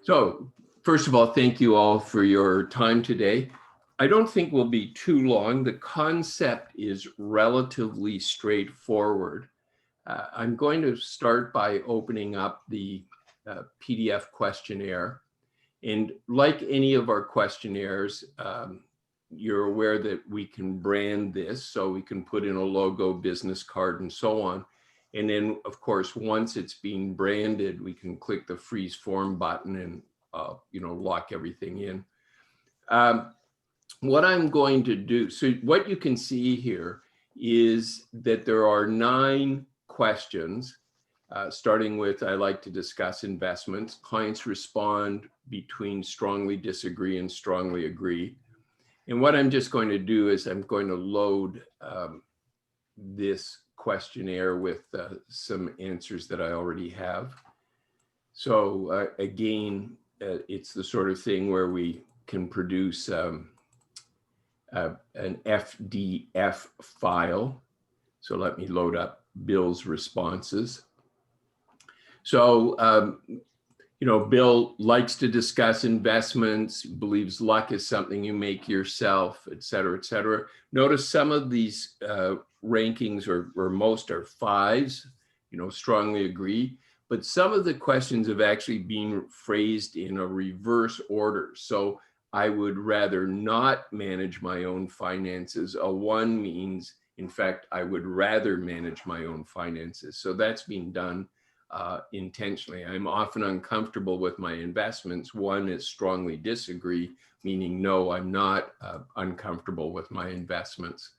So, first of all, thank you all for your time today. I don't think we'll be too long. The concept is relatively straightforward. I'm going to start by opening up the PDF questionnaire. And like any of our questionnaires, you're aware that we can brand this, so we can put in a logo, business card, and so on. And then, of course, once it's being branded, we can click the freeze form button and lock everything in. What I'm going to do, so what you can see here is that there are 9 questions, starting with, I like to discuss investments. Clients respond between strongly disagree and strongly agree. And what I'm just going to do is I'm going to load this questionnaire with some answers that I already have. So again, it's the sort of thing where we can produce an FDF file. So let me load up Bill's responses. So, Bill likes to discuss investments, believes luck is something you make yourself, et cetera, et cetera. Notice some of these rankings or most are 5s, strongly agree. But some of the questions have actually been phrased in a reverse order. So I would rather not manage my own finances. A 1 means, in fact, I would rather manage my own finances. So that's being done intentionally. I'm often uncomfortable with my investments. 1 is strongly disagree, meaning no, I'm not uncomfortable with my investments.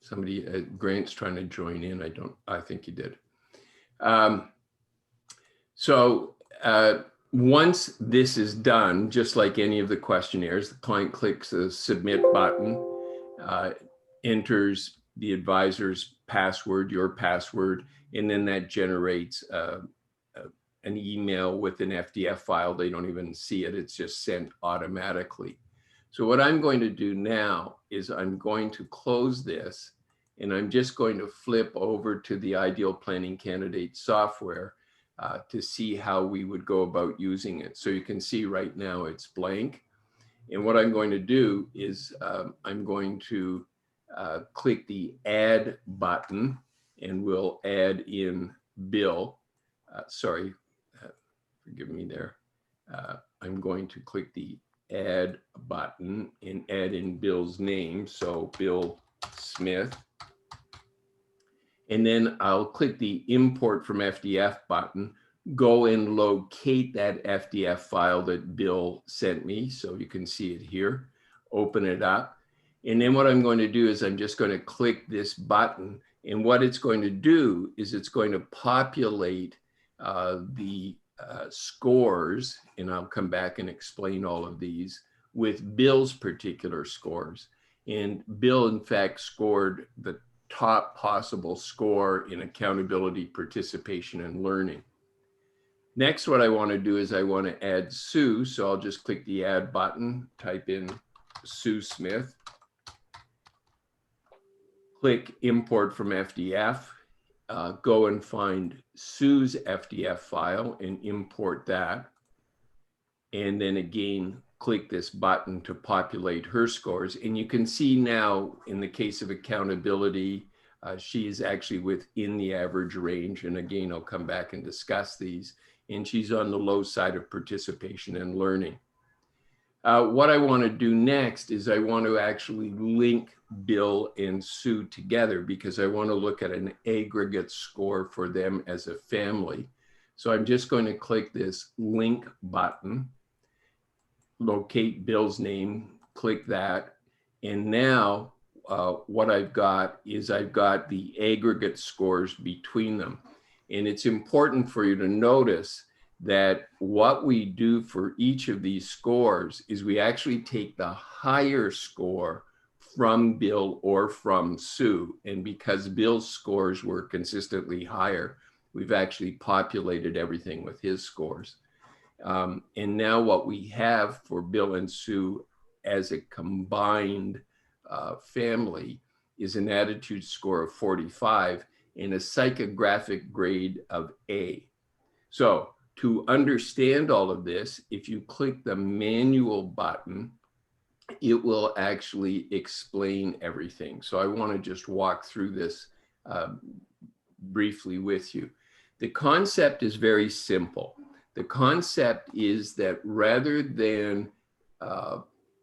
Somebody, Grant's trying to join in. I think he did. Once this is done, just like any of the questionnaires, the client clicks the submit button, enters the advisor's password, your password, and then that generates an email with an FDF file. They don't even see it. It's just sent automatically. So what I'm going to do now is I'm going to close this, and I'm just going to flip over to the Ideal Planning Candidate software to see how we would go about using it. So you can see right now it's blank. And what I'm going to do is I'm going to click the add button, and we'll add in Bill. Forgive me there. I'm going to click the add button and add in Bill's name. So Bill Smith. And then I'll click the import from FDF button, go and locate that FDF file that Bill sent me. So you can see it here, open it up. And then what I'm going to do is I'm just going to click this button. And what it's going to do is it's going to populate the scores, and I'll come back and explain all of these, with Bill's particular scores. And Bill, in fact, scored the top possible score in accountability, participation, and learning. Next, what I want to do is I want to add Sue. So I'll just click the add button, type in Sue Smith, click import from FDF, go and find Sue's FDF file and import that. And then again, click this button to populate her scores. And you can see now in the case of accountability, she is actually within the average range. And again, I'll come back and discuss these. And she's on the low side of participation and learning. What I want to do next is I want to actually link Bill and Sue together, because I want to look at an aggregate score for them as a family. So I'm just going to click this link button, locate Bill's name, click that. And now what I've got is I've got the aggregate scores between them. And it's important for you to notice that what we do for each of these scores is we actually take the higher score from Bill or from Sue. And because Bill's scores were consistently higher, we've actually populated everything with his scores. And now what we have for Bill and Sue as a combined family is an attitude score of 45. and a psychographic grade of A. So to understand all of this, if you click the manual button, it will actually explain everything. So I want to just walk through this briefly with you. The concept is very simple. The concept is that rather than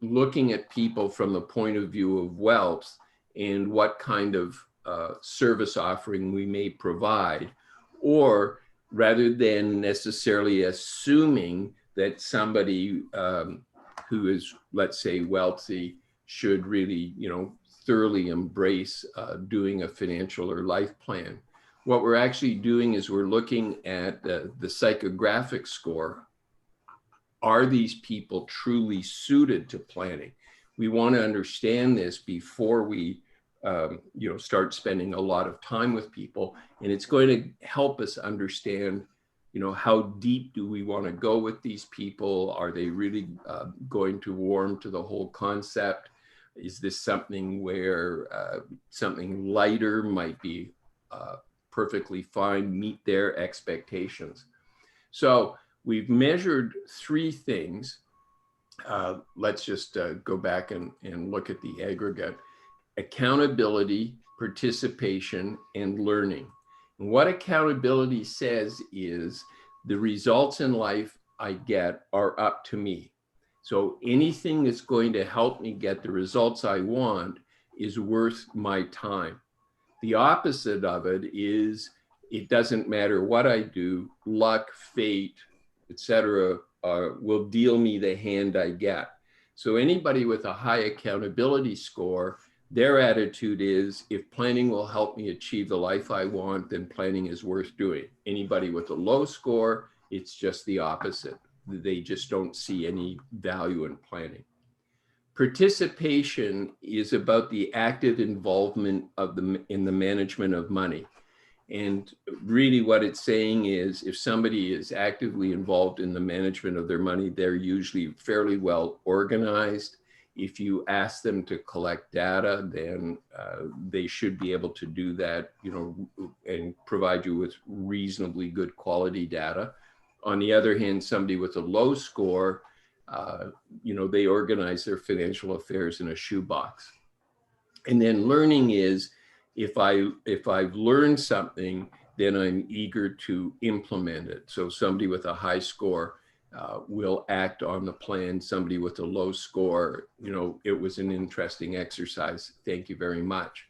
looking at people from the point of view of wealth and what kind of service offering we may provide, or rather than necessarily assuming that somebody who is, let's say, wealthy should really, thoroughly embrace doing a financial or life plan. What we're actually doing is we're looking at the psychographic score. Are these people truly suited to planning? We want to understand this before we start spending a lot of time with people, and it's going to help us understand, how deep do we want to go with these people? Are they really going to warm to the whole concept? Is this something where something lighter might be perfectly fine, meet their expectations? So we've measured 3 things. Let's just go back and look at the aggregate: accountability, participation, and learning. And what accountability says is the results in life I get are up to me. So anything that's going to help me get the results I want is worth my time. The opposite of it is it doesn't matter what I do, luck, fate, etc., will deal me the hand I get. So anybody with a high accountability score, their attitude is, if planning will help me achieve the life I want, then planning is worth doing. Anybody with a low score, it's just the opposite. They just don't see any value in planning. Participation is about the active involvement in the management of money. And really what it's saying is, if somebody is actively involved in the management of their money, they're usually fairly well organized. If you ask them to collect data, then they should be able to do that, and provide you with reasonably good quality data. On the other hand, somebody with a low score, they organize their financial affairs in a shoebox. And then learning is, if I've learned something, then I'm eager to implement it. So somebody with a high score will act on the plan. Somebody with a low score, it was an interesting exercise. Thank you very much.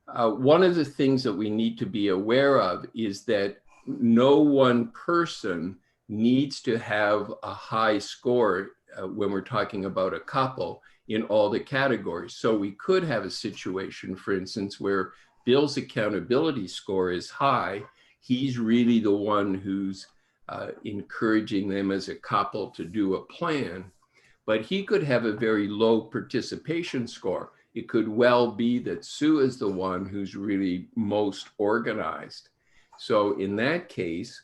One of the things that we need to be aware of is that no one person needs to have a high score when we're talking about a couple in all the categories. So we could have a situation, for instance, where Bill's accountability score is high. He's really the one who's encouraging them as a couple to do a plan, but he could have a very low participation score. It could well be that Sue is the one who's really most organized. So in that case,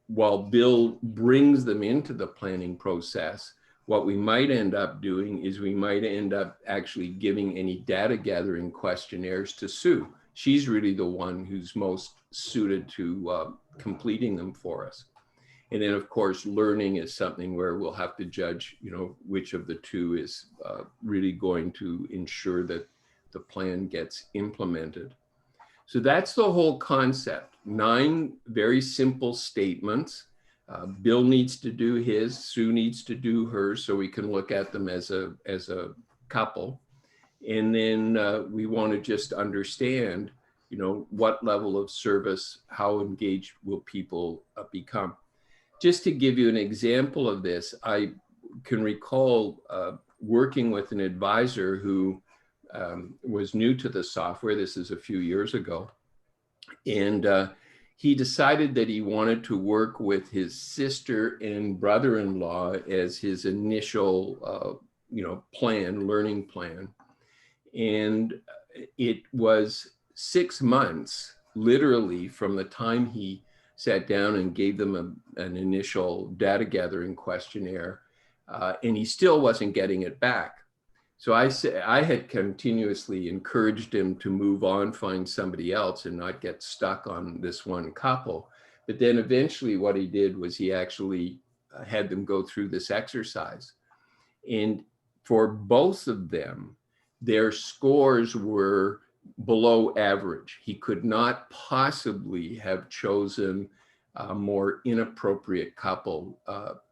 while Bill brings them into the planning process, what we might end up doing is we might end up actually giving any data gathering questionnaires to Sue. She's really the one who's most suited to completing them for us. And then, of course, learning is something where we'll have to judge, which of the two is really going to ensure that the plan gets implemented. So that's the whole concept. 9 very simple statements. Bill needs to do his, Sue needs to do hers, so we can look at them as a couple. And then we want to just understand, what level of service, how engaged will people become. Just to give you an example of this, I can recall working with an advisor who was new to the software. This is a few years ago. And he decided that he wanted to work with his sister and brother-in-law as his initial, learning plan. And it was 6 months, literally, from the time he sat down and gave them an initial data gathering questionnaire, and he still wasn't getting it back. So I had continuously encouraged him to move on, find somebody else and not get stuck on this one couple. But then eventually what he did was he actually had them go through this exercise. And for both of them, their scores were below average. He could not possibly have chosen a more inappropriate couple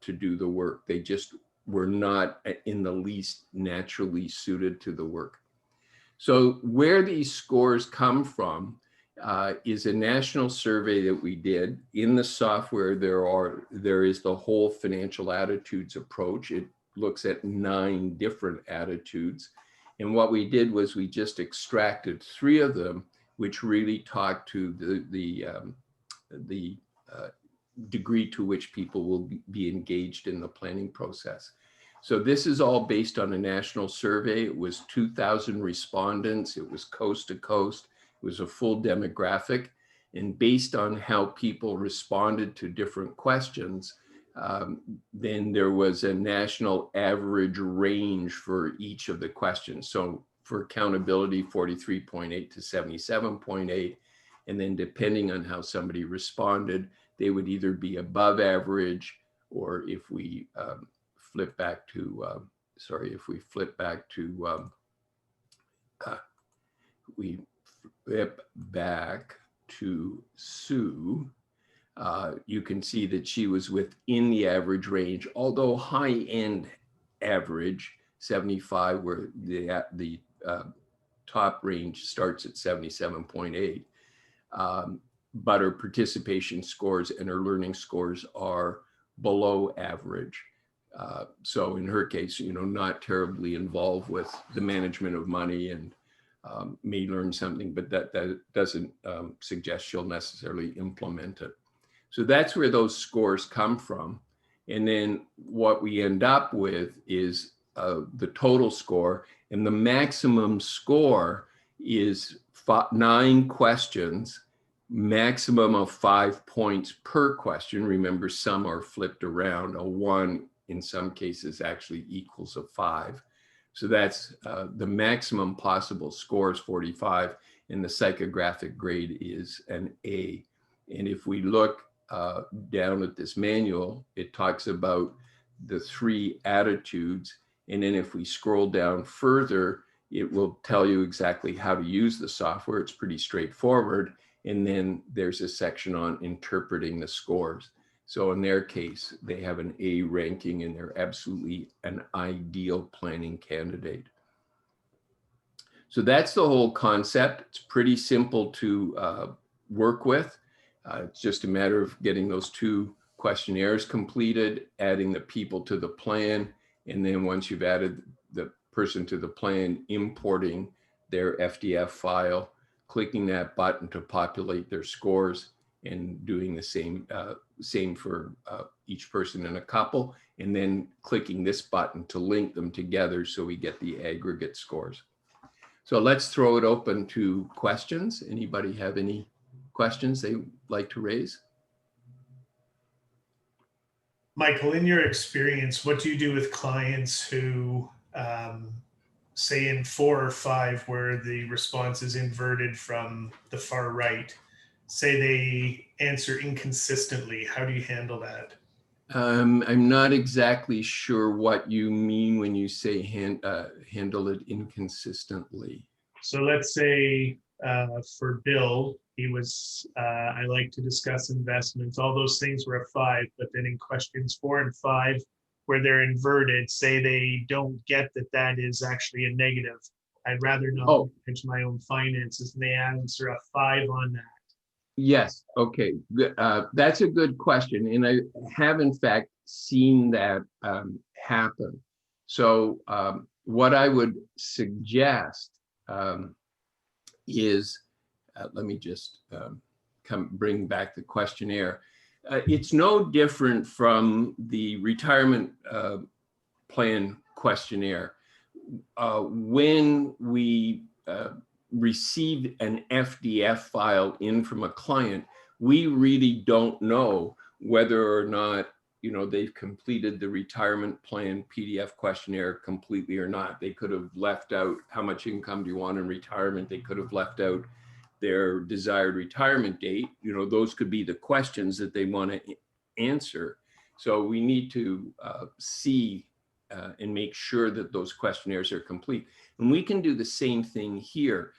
to do the work. They just were not in the least naturally suited to the work. So where these scores come from is a national survey that we did. In the software, there is the whole financial attitudes approach. It looks at 9 different attitudes. And what we did was we just extracted 3 of them, which really talk to the degree to which people will be engaged in the planning process. So this is all based on a national survey. It was 2,000 respondents. It was coast to coast. It was a full demographic. And based on how people responded to different questions, then there was a national average range for each of the questions. So for accountability, 43.8 to 77.8. And then depending on how somebody responded, they would either be above average, or if we flip back to, we flip back to Sue, you can see that she was within the average range, although high-end average, 75, where the top range starts at 77.8. But her participation scores and her learning scores are below average. So in her case, not terribly involved with the management of money and may learn something, but that doesn't suggest she'll necessarily implement it. So that's where those scores come from. And then what we end up with is the total score, and the maximum score is 9 questions, maximum of 5 points per question. Remember, some are flipped around. A 1 in some cases actually equals a 5. So that's the maximum possible score is 45, and the psychographic grade is an A. And if we look down at this manual, it talks about the 3 attitudes. And then if we scroll down further, it will tell you exactly how to use the software. It's pretty straightforward. And then there's a section on interpreting the scores. So in their case, they have an A ranking and they're absolutely an ideal planning candidate. So that's the whole concept. It's pretty simple to work with. It's just a matter of getting those 2 questionnaires completed, adding the people to the plan, and then once you've added the person to the plan, importing their FDF file, clicking that button to populate their scores, and doing the same for each person in a couple, and then clicking this button to link them together so we get the aggregate scores. So let's throw it open to questions. Anybody have any questions they like to raise? Michael, in your experience, what do you do with clients who say in 4 or 5 where the response is inverted from the far right, say they answer inconsistently? How do you handle that? I'm not exactly sure what you mean when you say handle it inconsistently. So let's say for Bill, he was, I like to discuss investments. All those things were a 5, but then in questions 4 and 5, where they're inverted, say they don't get that that is actually a negative. I'd rather not manage my own finances, and they answer a 5 on that. Yes. Okay. That's a good question. And I have, in fact, seen that happen. So what I would suggest is, let me just bring back the questionnaire. It's no different from the retirement plan questionnaire. When we receive an FDF file in from a client, we really don't know whether or not you know, they've completed the retirement plan PDF questionnaire completely or not. They could have left out how much income do you want in retirement. They could have left out their desired retirement date. You know, those could be the questions that they want to answer. So we need to see and make sure that those questionnaires are complete. And we can do the same thing here.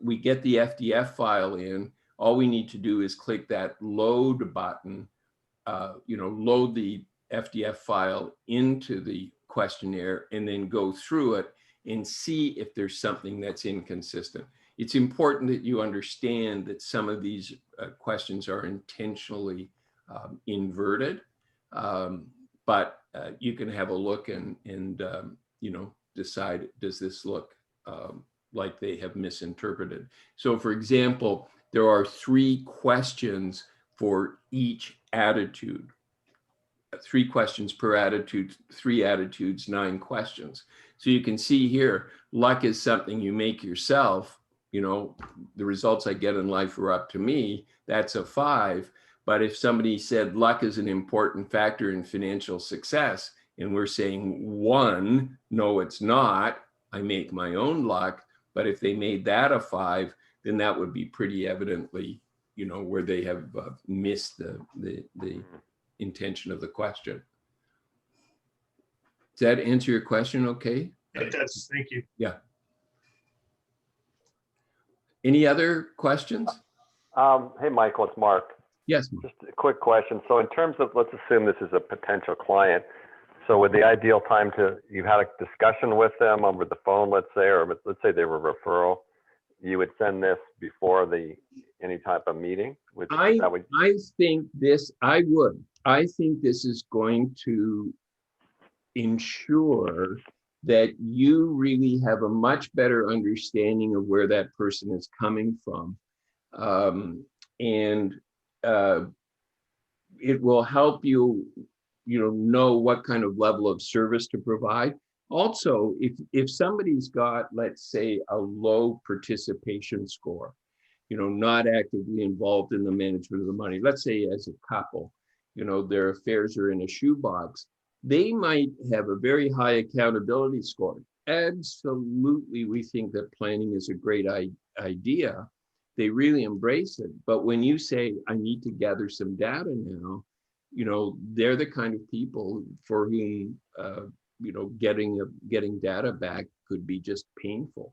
We get the FDF file in. All we need to do is click that load button, you know, load the FDF file into the questionnaire and then go through it and see if there's something that's inconsistent. It's important that you understand that some of these questions are intentionally inverted, but you can have a look and you know, decide, does this look like they have misinterpreted? So for example, there are 3 questions for each attitude. 3 questions per attitude, 3 attitudes, 9 questions. So you can see here, luck is something you make yourself. You know, the results I get in life are up to me. That's a 5. But if somebody said luck is an important factor in financial success, and we're saying 1, no, it's not, I make my own luck. But if they made that a 5, then that would be pretty evidently, you know, where they have missed the intention of the question. Does that answer your question okay? It does. Thank you. Yeah. Any other questions? Hey, Michael, it's Mark. Yes. Just a quick question. So in terms of, let's assume this is a potential client. So would the ideal time you've had a discussion with them over the phone, let's say, or let's say they were a referral, you would send this before any type of meeting? I think this is going to ensure that you really have a much better understanding of where that person is coming from. And it will help you, know what kind of level of service to provide. Also, if somebody's got, let's say, a low participation score, not actively involved in the management of the money, let's say as a couple, their affairs are in a shoebox, they might have a very high accountability score. Absolutely, we think that planning is a great idea. They really embrace it. But when you say, I need to gather some data now, they're the kind of people for whom, getting data back could be just painful.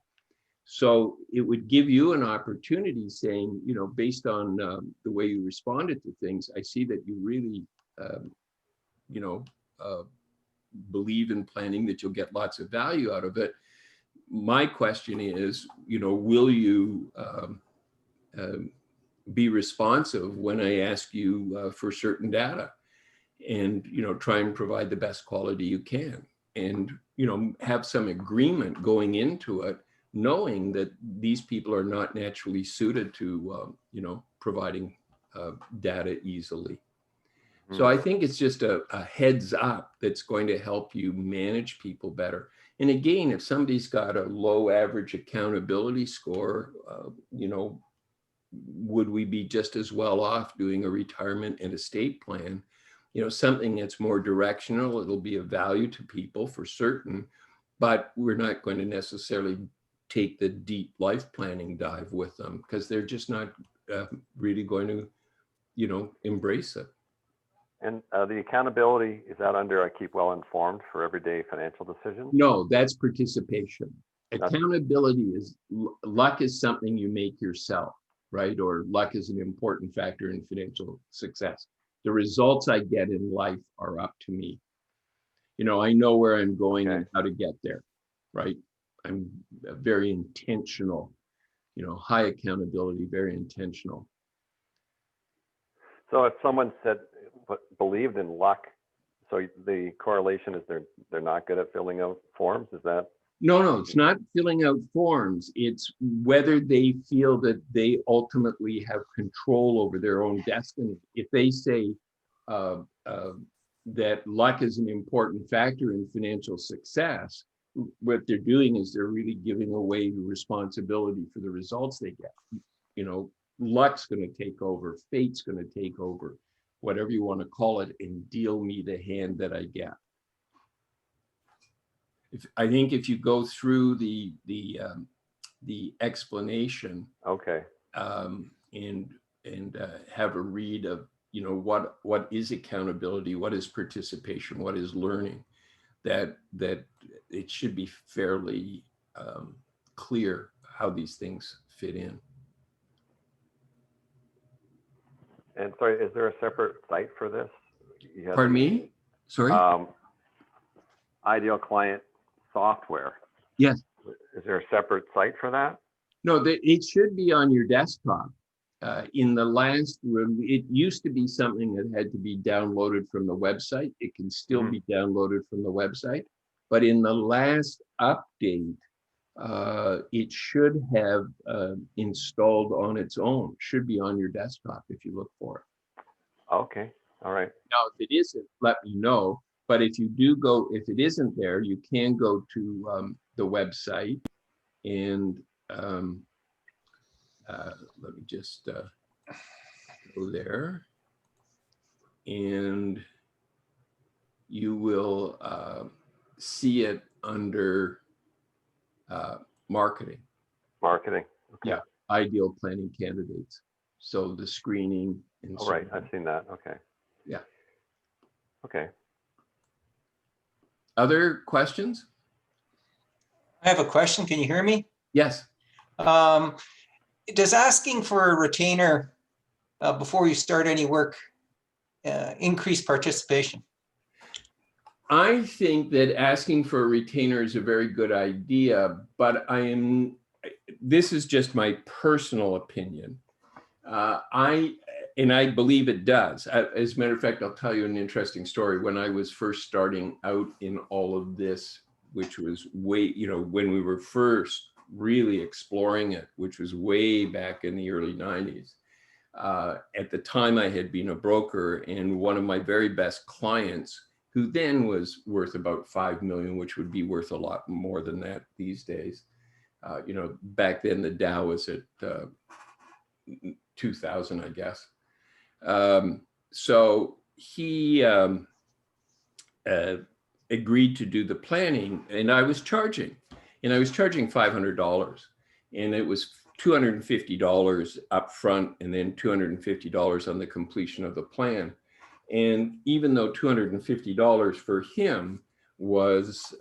So it would give you an opportunity saying, based on the way you responded to things, I see that you really, believe in planning, that you'll get lots of value out of it. My question is, will you be responsive when I ask you for certain data, and try and provide the best quality you can, and have some agreement going into it, knowing that these people are not naturally suited to providing data easily. So I think it's just a heads up that's going to help you manage people better. And again, if somebody's got a low average accountability score, would we be just as well off doing a retirement and estate plan? Something that's more directional. It'll be of value to people for certain, but we're not going to necessarily take the deep life planning dive with them because they're just not really going to, embrace it. And the accountability, is that under I keep well informed for everyday financial decisions? No, that's participation. Accountability is, luck is something you make yourself, right? Or luck is an important factor in financial success. The results I get in life are up to me. I know where I'm going and how to get there, right? I'm very intentional, high accountability, very intentional. So if someone believed in luck, so the correlation is they're not good at filling out forms, is that? No, it's not filling out forms. It's whether they feel that they ultimately have control over their own destiny. If they say that luck is an important factor in financial success, what they're doing is they're really giving away the responsibility for the results they get. Luck's going to take over, fate's going to take over. whatever you want to call it, and deal me the hand that I get. I think if you go through the explanation Okay. and have a read of, you know, what is accountability, what is participation, what is learning, that it should be fairly clear how these things fit in. And sorry, is there a separate site for this? You have Pardon the, me? Sorry? Ideal Client software. Yes. Is there a separate site for that? No, it should be on your desktop. In the last room, it used to be something that had to be downloaded from the website. It can still be downloaded from the website, but in the last update, it should have installed on its own. Should be on your desktop if you look for it. Okay, all right. Now, if it isn't, let me know. But if you do go, if it isn't there, you can go to the website and let me just go there, and you will see it under marketing. Marketing. Okay. Yeah, ideal planning candidates. So the screening and All right, I've seen that. Okay. Yeah. Okay. Other questions? I have a question. Can you hear me? Yes. Does asking for a retainer before you start any work increase participation? I think that asking for a retainer is a very good idea, but this is just my personal opinion. I believe it does. As a matter of fact, I'll tell you an interesting story. When I was first starting out in all of this, which was way, when we were first really exploring it, which was way back in the early 90s. At the time I had been a broker, and one of my very best clients, who then was worth about 5 million, which would be worth a lot more than that these days. Back then the Dow was at 2000, I guess. So he agreed to do the planning, and I was charging $500, and it was $250 up front and then $250 on the completion of the plan. And even though $250 for him was,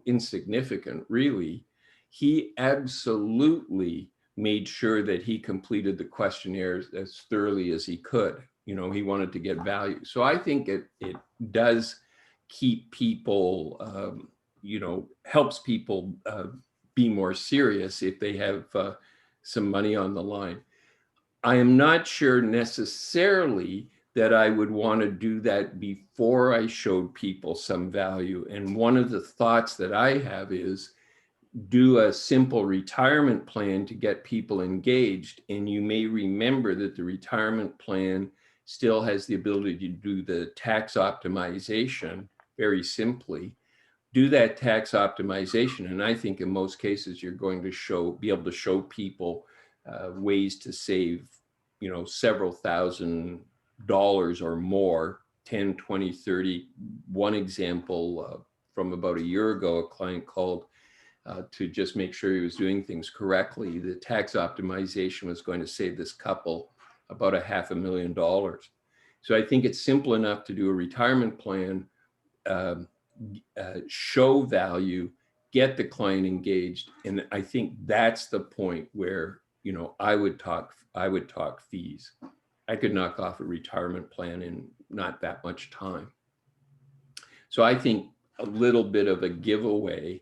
insignificant, really, he absolutely made sure that he completed the questionnaires as thoroughly as he could. He wanted to get value. So I think it does keep people, helps people be more serious if they have some money on the line. I am not sure necessarily that I would want to do that before I showed people some value. And one of the thoughts that I have is do a simple retirement plan to get people engaged. And you may remember that the retirement plan still has the ability to do the tax optimization very simply. Do that tax optimization. And I think in most cases, you're going to be able to show people ways to save, several $1,000s or more, 10, 20, 30. One example from about a year ago, a client called to just make sure he was doing things correctly. The tax optimization was going to save this couple about $500,000. So I think it's simple enough to do a retirement plan, show value, get the client engaged. And I think that's the point where, I would talk fees. I could knock off a retirement plan in not that much time. So I think a little bit of a giveaway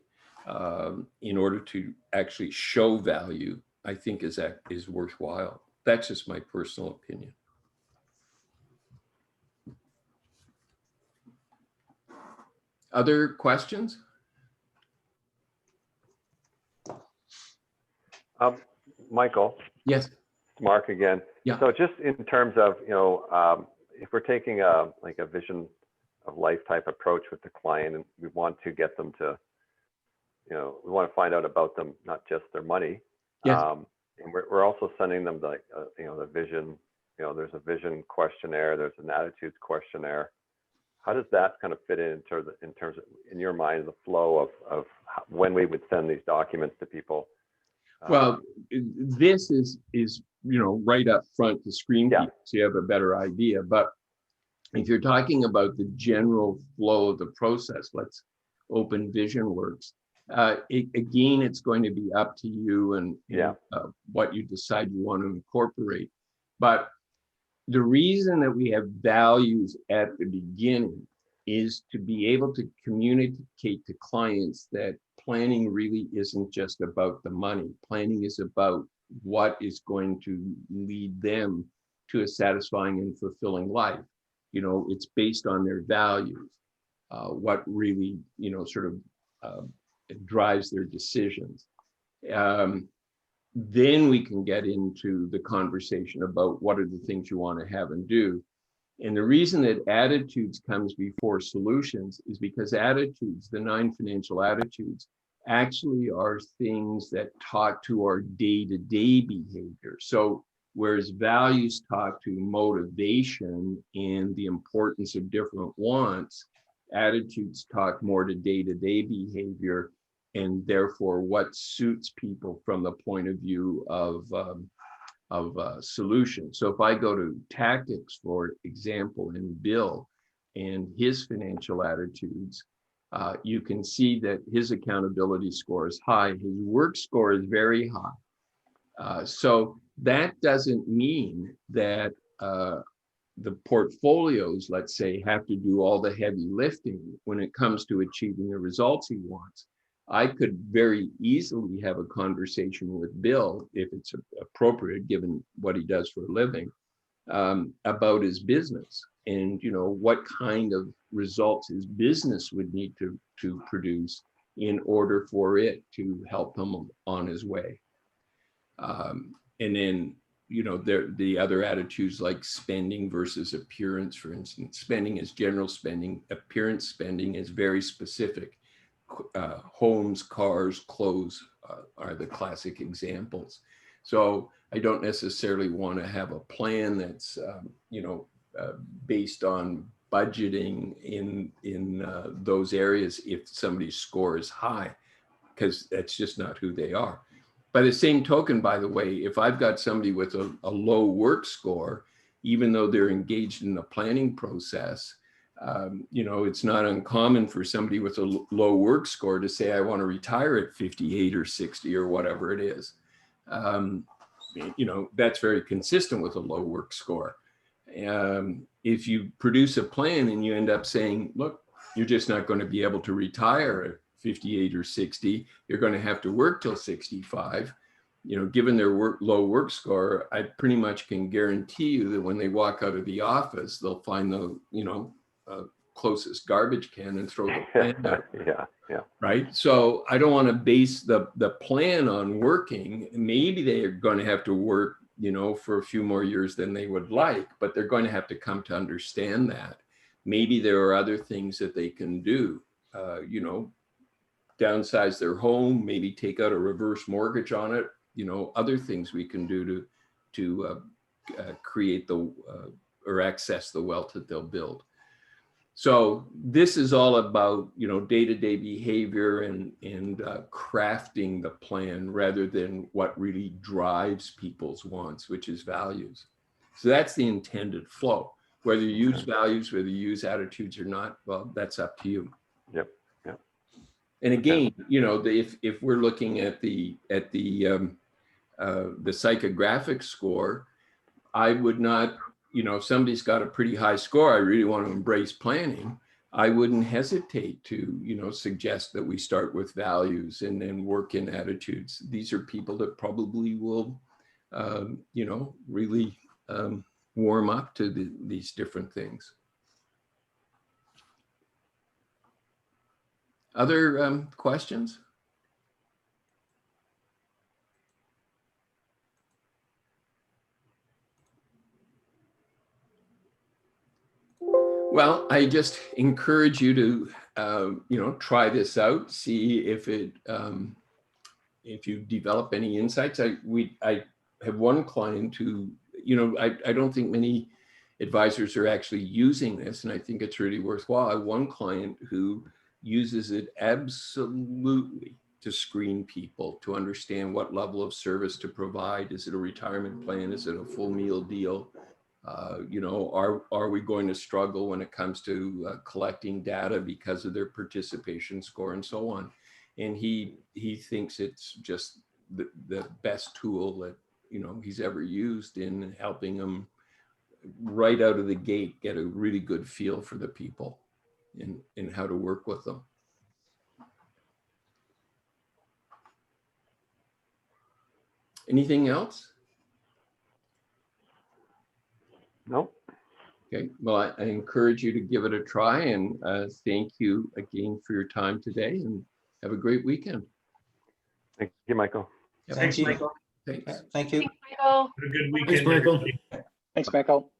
in order to actually show value, I think is worthwhile. That's just my personal opinion. Other questions? Michael. Yes. Mark again. Yeah. So just in terms of, if we're taking a vision of life type approach with the client, and we want to get them to, we want to find out about them, not just their money. Yes. And we're also sending them the vision there's a vision questionnaire, there's an attitudes questionnaire. How does that kind of fit in terms of, in your mind, the flow of when we would send these documents to people? Well, this is right up front to screen Yeah. people, so you have a better idea. But if you're talking about the general flow of the process, let's open VisionWorks. Again, it's going to be up to you and what you decide you want to incorporate. But the reason that we have values at the beginning is to be able to communicate to clients that planning really isn't just about the money. Planning is about what is going to lead them to a satisfying and fulfilling life. It's based on their values, what really, drives their decisions. Then we can get into the conversation about what are the things you want to have and do. And the reason that attitudes comes before solutions is because attitudes, the 9 financial attitudes, actually are things that talk to our day-to-day behavior. So whereas values talk to motivation and the importance of different wants, attitudes talk more to day-to-day behavior, and therefore what suits people from the point of view of solution. So if I go to tactics, for example, in Bill and his financial attitudes, you can see that his accountability score is high. His work score is very high. So that doesn't mean that the portfolios, let's say, have to do all the heavy lifting when it comes to achieving the results he wants. I could very easily have a conversation with Bill, if it's appropriate, given what he does for a living, about his business and what kind of results his business would need to produce in order for it to help him on his way. And then the other attitudes like spending versus appearance, for instance. Spending is general spending. Appearance spending is very specific. Homes, cars, clothes are the classic examples. So I don't necessarily want to have a plan that's based on budgeting in those areas if somebody's score is high, because that's just not who they are. By the same token, by the way, if I've got somebody with a low work score, even though they're engaged in the planning process, it's not uncommon for somebody with a low work score to say, I want to retire at 58 or 60 or whatever it is. That's very consistent with a low work score. If you produce a plan and you end up saying, look, you're just not going to be able to retire at 58 or 60, you're going to have to work till 65. Given their low work score, I pretty much can guarantee you that when they walk out of the office, they'll find the, closest garbage can and throw the plan out. Yeah. Right. So I don't want to base the plan on working. Maybe they are going to have to work, for a few more years than they would like, but they're going to have to come to understand that. Maybe there are other things that they can do, downsize their home, maybe take out a reverse mortgage on it, other things we can do to create or access the wealth that they'll build. So this is all about, day-to-day behavior and crafting the plan rather than what really drives people's wants, which is values. So that's the intended flow. Whether you use values, whether you use attitudes or not, well, that's up to you. Yep. And again, if we're looking at the psychographic score, I would not, if somebody's got a pretty high score, I really want to embrace planning, I wouldn't hesitate to, suggest that we start with values and then work in attitudes. These are people that probably will, really warm up to these different things. Other questions? Well, I just encourage you to, try this out, see if if you develop any insights. I have one client who, you know, I don't think many advisors are actually using this, and I think it's really worthwhile. I have one client who uses it absolutely to screen people, to understand what level of service to provide. Is it a retirement plan? Is it a full meal deal? You know, are we going to struggle when it comes to collecting data because of their participation score and so on? And he thinks it's just the best tool that, you know, he's ever used in helping him right out of the gate get a really good feel for the people and how to work with them. Anything else? Nope. Okay, well, I encourage you to give it a try, and thank you again for your time today, and have a great weekend. Thank you, Michael. Yep. Thanks, you. Michael. Thanks. Thank you. Michael. Have a good Thanks, weekend, Michael. everybody. Thanks, Michael.